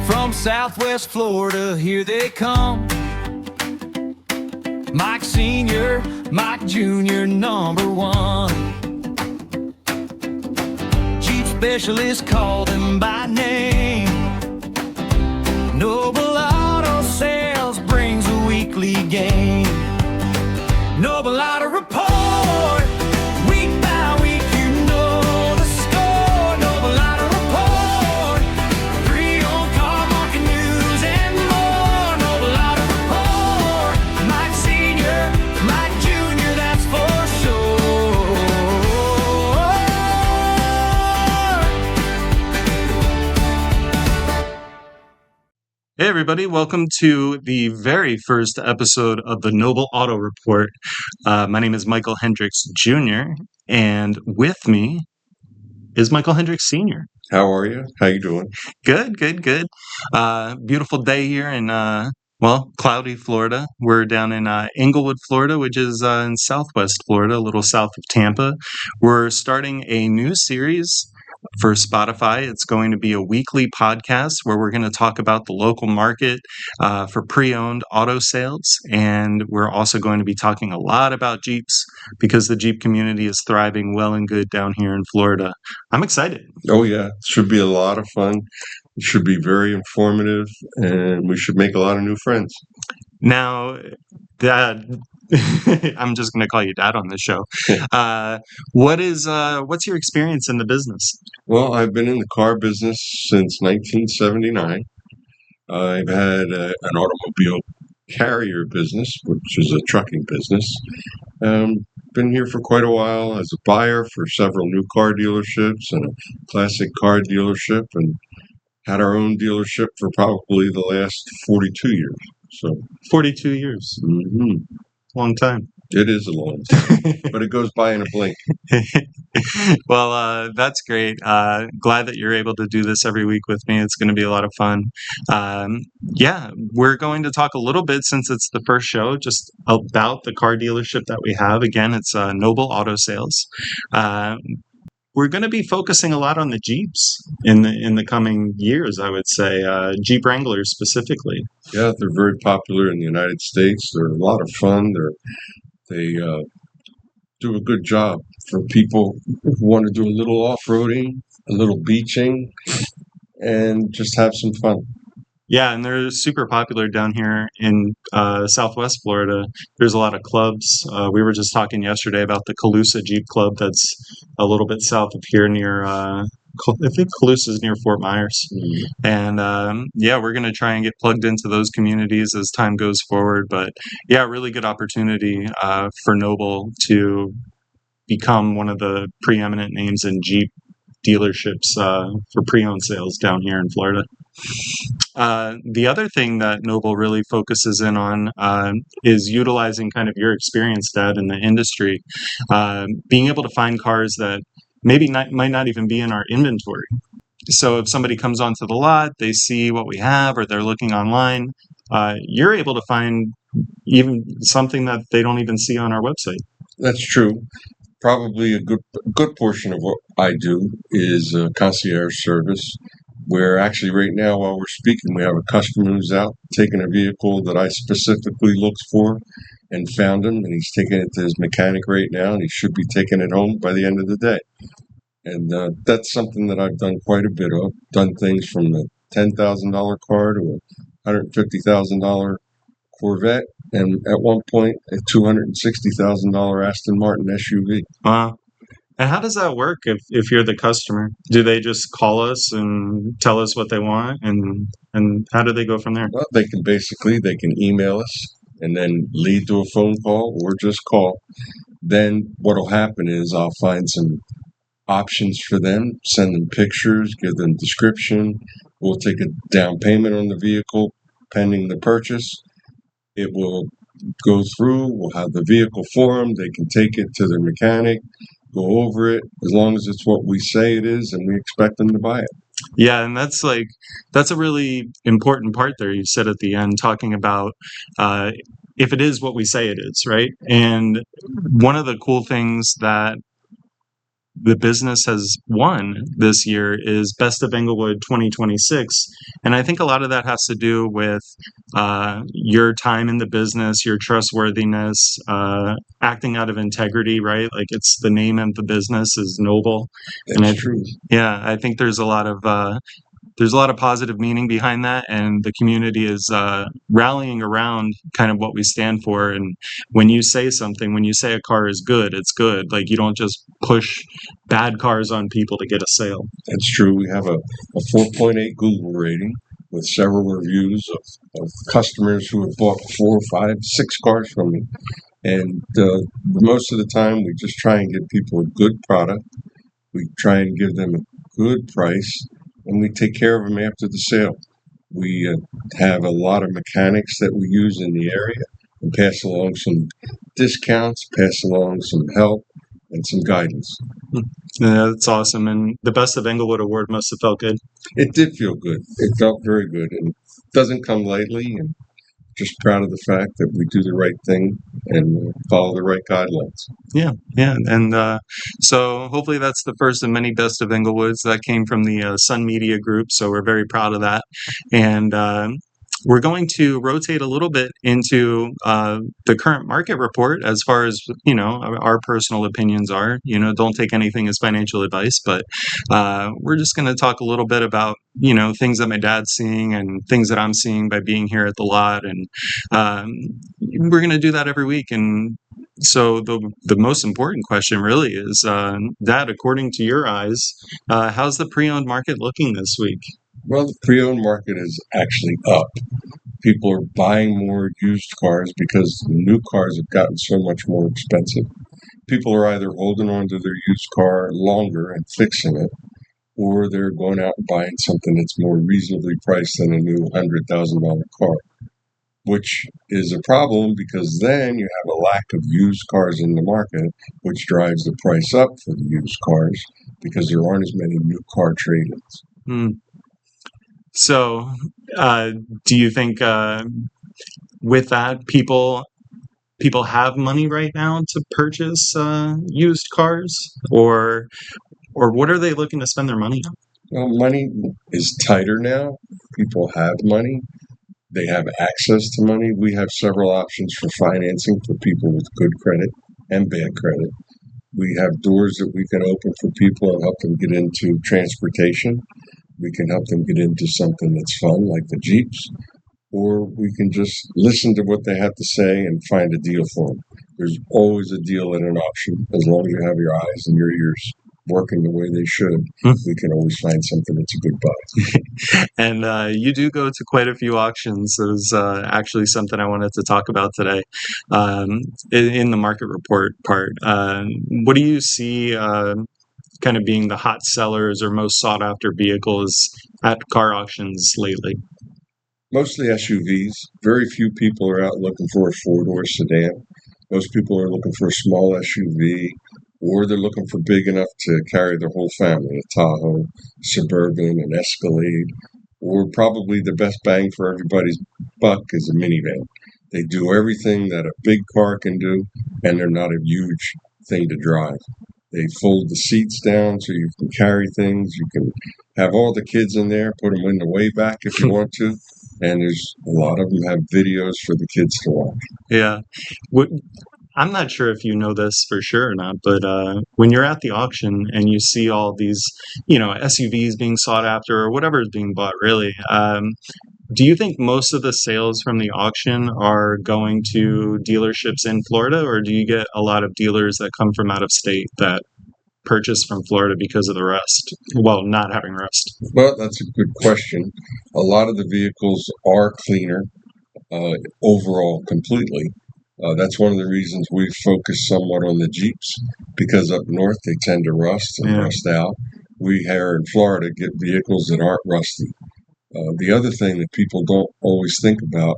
From Southwest Florida, here they come. Mike Sr., Mike Jr., number one. Jeep specialists call them by name. Noble Auto Sales brings a weekly gain. Noble Auto Report, week by week, you know the score. Noble Auto Report, pre-owned car market news and more. Noble Auto Report, Mike Sr., Mike Jr., that's for sure. Hey everybody, welcome to the very first episode of the Noble Auto Report. My name is Michael Hendricks Jr. and with me is Michael Hendricks Sr. How are you? How you doing? Good. Beautiful day here in, cloudy Florida. We're down in Englewood, Florida, which is in southwest Florida, a little south of Tampa. We're starting a new series for Spotify. It's going to be a weekly podcast where we're going to talk about the local market for pre-owned auto sales. And we're also going to be talking a lot about Jeeps because the Jeep community is thriving well and good down here in Florida. I'm excited. Oh, yeah. It should be a lot of fun. It should be very informative, and we should make a lot of new friends. Now, Dad, I'm just going to call you Dad on this show. What's your experience in the business? Well, I've been in the car business since 1979. I've had an automobile carrier business, which is a trucking business. Been here for quite a while as a buyer for several new car dealerships and a classic car dealership, and had our own dealership for probably the last 42 years. So 42 years. Mm-hmm. Long time. It is a long time, but it goes by in a blink. Well, that's great. Glad that you're able to do this every week with me. It's going to be a lot of fun. We're going to talk a little bit, since it's the first show, just about the car dealership that we have. Again, it's Noble Auto Sales. We're going to be focusing a lot on the Jeeps in the coming years, I would say, Jeep Wranglers specifically. Yeah, they're very popular in the United States. They're a lot of fun. They do a good job for people who want to do a little off-roading, a little beaching, and just have some fun. Yeah, and they're super popular down here in Southwest Florida. There's a lot of clubs. We were just talking yesterday about the Colusa Jeep Club that's a little bit south of here near, I think Colusa is near Fort Myers. Mm-hmm. And we're going to try and get plugged into those communities as time goes forward. But yeah, really good opportunity for Noble to become one of the preeminent names in Jeep dealerships for pre-owned sales down here in Florida. The other thing that Noble really focuses in on is utilizing kind of your experience, Dad, in the industry, being able to find cars that might not even be in our inventory. So if somebody comes onto the lot, they see what we have, or they're looking online, you're able to find even something that they don't even see on our website. That's true. Probably a good portion of what I do is concierge service, where actually right now while we're speaking, we have a customer who's out taking a vehicle that I specifically looked for and found him, and he's taking it to his mechanic right now, and he should be taking it home by the end of the day. And that's something that I've done quite a bit of. Done things from a $10,000 car to a $150,000 Corvette, and at one point a $260,000 Aston Martin SUV. Wow. And how does that work if you're the customer? Do they just call us and tell us what they want, and how do they go from there? Well, they can email us and then lead to a phone call or just call. Then what'll happen is I'll find some options for them, send them pictures, give them description. We'll take a down payment on the vehicle pending the purchase. It will go through. We'll have the vehicle for them. They can take it to their mechanic, go over it, as long as it's what we say it is, and we expect them to buy it. Yeah, and that's a really important part there you said at the end, talking about if it is what we say it is, right? And one of the cool things that the business has won this year is Best of Englewood 2026. And I think a lot of that has to do with your time in the business, your trustworthiness, acting out of integrity, right? Like it's the name of the business is noble. And That's true. yeah, I think there's a lot of positive meaning behind that, and the community is rallying around kind of what we stand for. And when you say something, when you say a car is good, it's good. Like you don't just push bad cars on people to get a sale. That's true. We have a 4.8 Google rating with several reviews of customers who have bought 4, 5, 6 cars from me. And most of the time, we just try and give people a good product. We try and give them a good price, and we take care of them after the sale. We have a lot of mechanics that we use in the area and pass along some discounts, pass along some help, and some guidance. Yeah, that's awesome. And the Best of Englewood award must have felt good. It did feel good. It felt very good, and it doesn't come lightly. And just proud of the fact that we do the right thing and follow the right guidelines. Yeah. And so hopefully that's the first of many Best of Englewoods that came from the Sun Media Group. So we're very proud of that. And we're going to rotate a little bit into the current market report as far as, our personal opinions are. Don't take anything as financial advice, but we're just going to talk a little bit about, things that my dad's seeing and things that I'm seeing by being here at the lot. And we're going to do that every week. And so the most important question really is, Dad, according to your eyes, how's the pre-owned market looking this week? Well, the pre-owned market is actually up. People are buying more used cars because the new cars have gotten so much more expensive. People are either holding on to their used car longer and fixing it, or they're going out and buying something that's more reasonably priced than a new $100,000 car, which is a problem because then you have a lack of used cars in the market, which drives the price up for the used cars because there aren't as many new car trade-ins. So, do you think with that, people have money right now to purchase used cars, or what are they looking to spend their money on? Well, money is tighter now. People have money. They have access to money. We have several options for financing for people with good credit and bad credit. We have doors that we can open for people and help them get into transportation. We can help them get into something that's fun, like the Jeeps, or we can just listen to what they have to say and find a deal for them. There's always a deal at an auction. As long as you have your eyes and your ears working the way they should, we can always find something that's a good buy. And you do go to quite a few auctions. It was actually something I wanted to talk about today in the market report part. What do you see kind of being the hot sellers or most sought after vehicles at car auctions lately? Mostly SUVs. Very few people are out looking for a four-door sedan. Most people are looking for a small SUV, or they're looking for big enough to carry their whole family, a Tahoe, Suburban, an Escalade, or probably the best bang for everybody's buck is a minivan. They do everything that a big car can do, and they're not a huge thing to drive. They fold the seats down so you can carry things. You can have all the kids in there, put them in the way back if you want to. And there's a lot of them have videos for the kids to watch. Yeah. I'm not sure if you know this for sure or not, but when you're at the auction and you see all these, SUVs being sought after or whatever is being bought, really, do you think most of the sales from the auction are going to dealerships in Florida, or do you get a lot of dealers that come from out of state that purchase from Florida because of the rust? Well, not having rust. Well, that's a good question. A lot of the vehicles are cleaner overall completely. That's one of the reasons we focus somewhat on the Jeeps, because up north they tend to rust and rust out. We here in Florida get vehicles that aren't rusty. The other thing that people don't always think about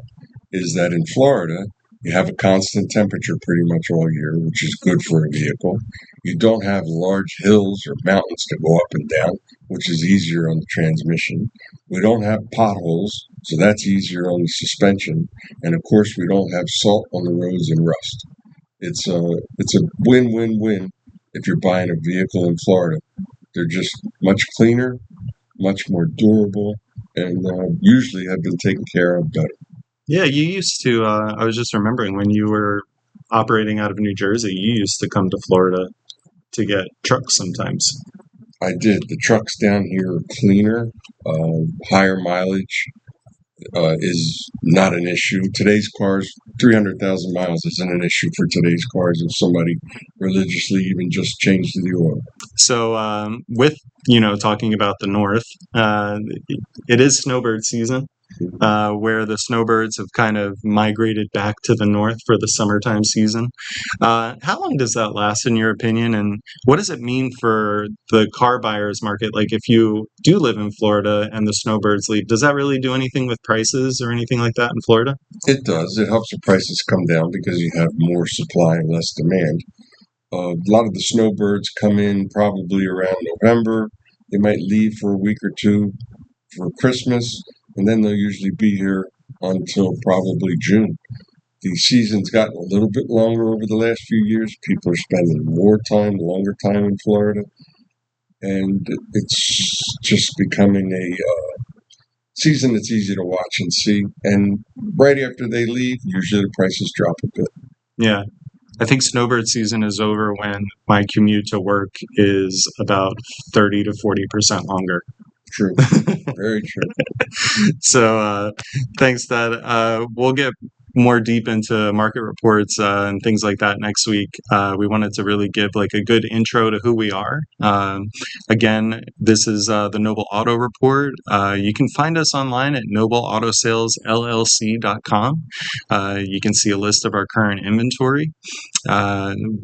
is that in Florida, you have a constant temperature pretty much all year, which is good for a vehicle. You don't have large hills or mountains to go up and down, which is easier on the transmission. We don't have potholes, so that's easier on the suspension. And of course, we don't have salt on the roads and rust. It's a win-win-win if you're buying a vehicle in Florida. They're just much cleaner, much more durable, and usually have been taken care of better. Yeah, you used to. I was just remembering when you were operating out of New Jersey, you used to come to Florida to get trucks sometimes. I did. The trucks down here are cleaner, higher mileage is not an issue. Today's cars, 300,000 miles isn't an issue for today's cars if somebody religiously even just changed the oil. So, with talking about the north, it is snowbird season, where the snowbirds have kind of migrated back to the north for the summertime season. How long does that last, in your opinion, and what does it mean for the car buyers market? Like, if you do live in Florida and the snowbirds leave, does that really do anything with prices or anything like that in Florida? It does. It helps the prices come down because you have more supply and less demand. A lot of the snowbirds come in probably around November. They might leave for a week or two for Christmas, and then they'll usually be here until probably June. The season's gotten a little bit longer over the last few years. People are spending longer time in Florida, and it's just becoming a season that's easy to watch and see. And right after they leave, usually the prices drop a bit. Yeah. I think snowbird season is over when my commute to work is about 30 to 40% longer. True. Very true. So thanks, Dad. We'll get more deep into market reports and things like that next week. We wanted to really give like a good intro to who we are. Again, this is the Noble Auto Report. You can find us online at nobleautosalesllc.com. You can see a list of our current inventory.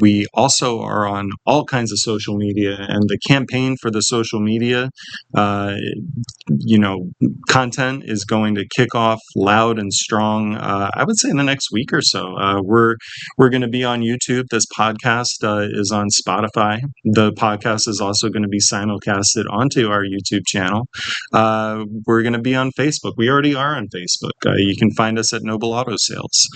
We also are on all kinds of social media, and the campaign for the social media content is going to kick off loud and strong. I would say in the next week or so. We're going to be on YouTube. This podcast is on Spotify. The podcast is also going to be simulcasted onto our YouTube channel. We're going to be on Facebook. We already are on Facebook. You can find us at Noble Auto Sales.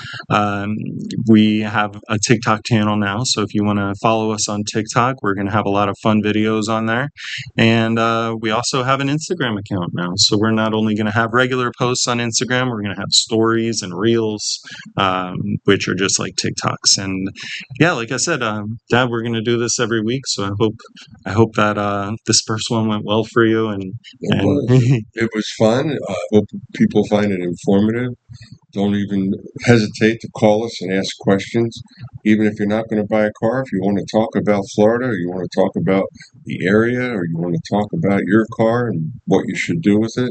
We have a TikTok channel now, so if you want to follow us on TikTok, we're going to have a lot of fun videos on there. And we also have an Instagram account now, so we're not only going to have regular posts on Instagram, we're going to have stories and reels, which are just like TikToks. And yeah, like I said, Dad, we're going to do this every week, so I hope that this first one went well for you. And it was fun. I hope people find it informative. Don't even hesitate to call us and ask questions. Even if you're not going to buy a car, if you want to talk about Florida, or you want to talk about the area, or you want to talk about your car and what you should do with it.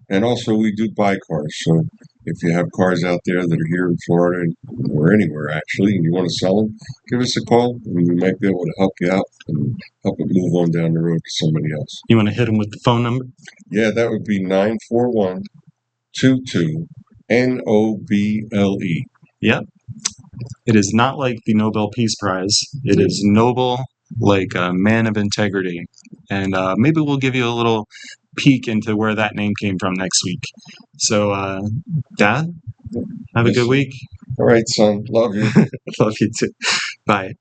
And also, we do buy cars. So if you have cars out there that are here in Florida or anywhere, actually, and you want to sell them, give us a call, and we might be able to help you out and help it move on down the road to somebody else. You want to hit them with the phone number? Yeah, that would be 941-22 NOBLE. Yep. It is not like the Nobel Peace Prize. It is noble, like a man of integrity. And maybe we'll give you a little peek into where that name came from next week. So, Dad, have a good week. All right, son. Love you. Love you too. Bye.